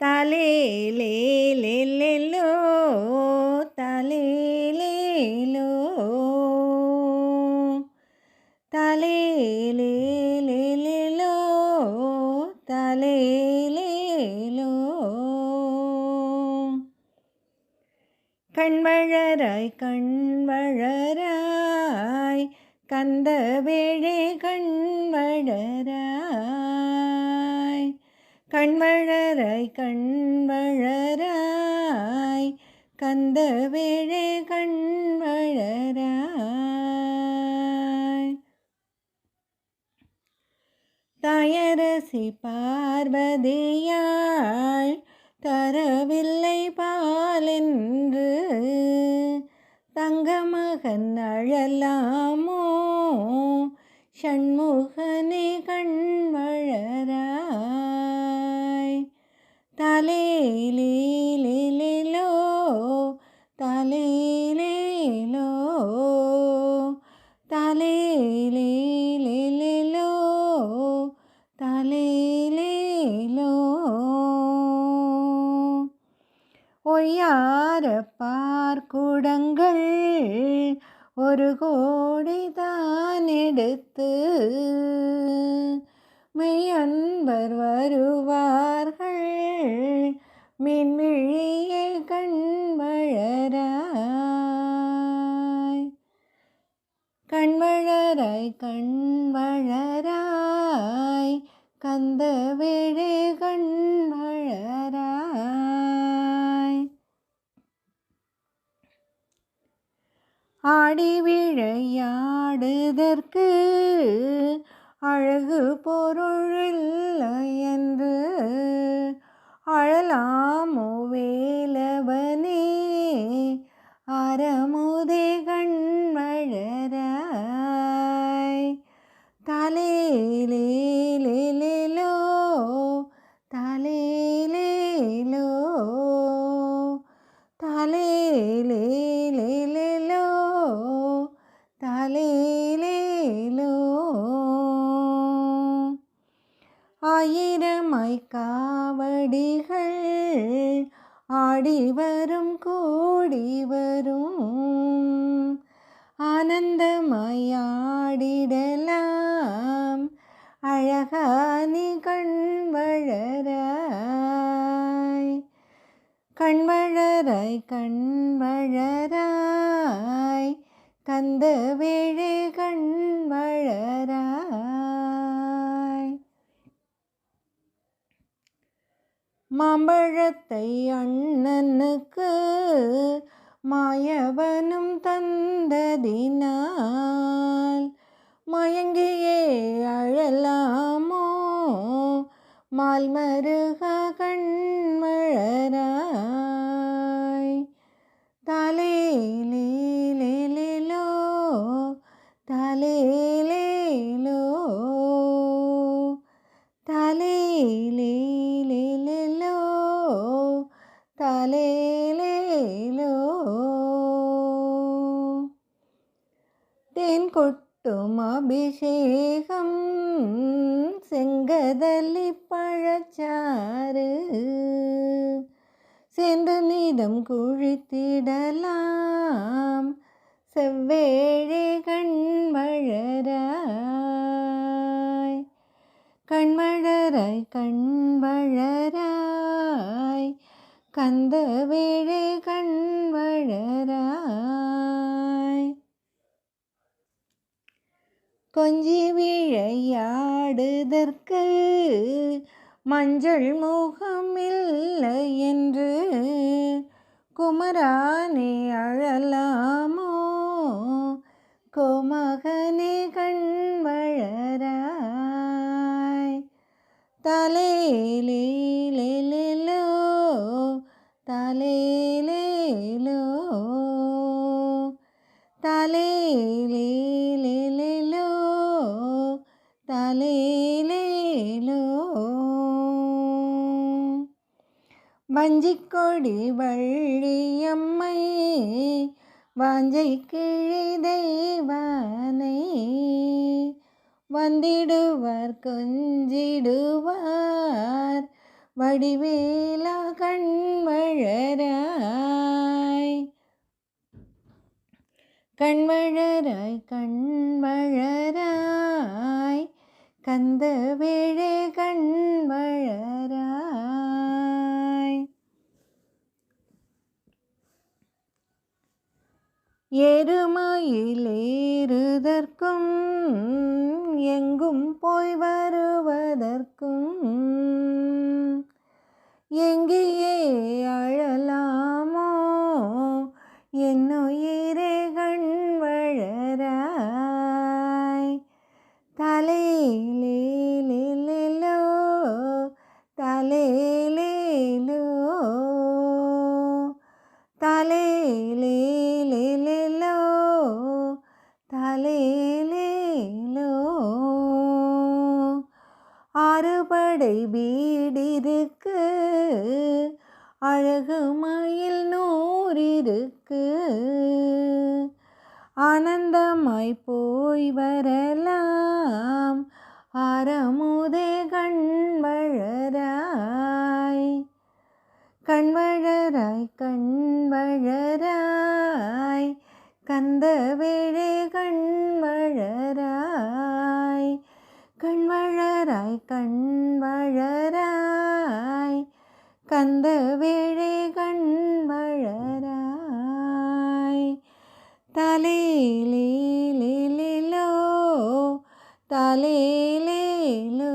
தலேலேலேலேலோ தலேலேலோ தலேலேலேலேலோ தலேலேலோ கண்வளராய் கண்வளராய் கந்தவேழே கண்வளராய் கண்வளராய் கண்வளராய் கந்தவேழே கண்வளராய் தாயரசி பார்வதியாள் தரவில்லை பாலென்று தங்கமகன் அழலாமோ ஷண்முகனே கண்வளராய் தலேலேலேலோ தலேலேலோ தலேலேலேலோ தலேலேலோ ஒய்யார பார்க்குடங்கள் ஒரு கோடி தான் எடுத்து மெய்யன்பர் வருவார்கள் மின்மிழியே கண்வளராய் கண்வளராய் கண்வளராய் கந்தவேழே கண்வளராய் ஆடி விளையாடுதற்கு அழகு பொருளில்லை என்று அழலாமோ வேலவனே அறமுதே கண்வளராய் தலேலேலேலோ தலேலேலோ தலேலேலேலோ தலேலேலோ ஆயிரமாய் காவடிகள் ஆடி வரும் கூடி வரும் ஆனந்தமாய் ஆடிடலாம் அழகானி கண்வளராய் கண்வளராய் கண்வளராய் கந்தவேழே கண்வளராய் மாம்பழத்தை அண்ணனுக்கு மாயவனும் தந்ததினால் மயங்கியே அழலாமோ மால்மருகா கண்வளராய் தலேலேலேலோ தலேலேலோ தலேலேலேலோ தலேலேலோ தேன் கொட்டும் அபிஷேகம் செங்கதலி பழச்சாறு சென்று நீதம் குழித்திடலாம் செவ்வேழே கண்வளராய் கண்வளராய் கண்வளராய் கந்தவேழே கண்வளராய் கொஞ்சி விளையாடுதற்கு மஞ்சள் முகம் இல்லை என்று குமரானே அழலாமோ கோமகனே கண்வளராய் தலேலேலேலோ தலேலேலோ தலேலேலேலோ தலேலேலோ வஞ்சிக்கொடி வள்ளியம்மை வாஞ்சை கிழி தெய்வானை வந்திடுவார் கொஞ்சிடுவார் வடிவேலா கண்வளராய் கண்வளராய் கண்வளராய் கந்தவேழே கண்வளராய் எருமயிலேறுதற்கும் எங்கும் போய் வருவதற்கும் எங்கேயே அழலாமோ என்னுயிரே கண்வளராய் தலேலேலேலோ தலேலேலோ தலேலேலேலோ தலேலேலோ ஆறுபடை வீடிருக்கு அழகு மயில் 100 இருக்கு ஆனந்தமாய் போய் வரலாம் ஆரமுதே கண்வளராய் கண்வளராய் கண்வளராய் கந்தவேழே கண்வளராய் கண்வளராய் கண்வளராய் கந்தவேழே கண்வளராய் தலேலேலேலோ தலேலேலோ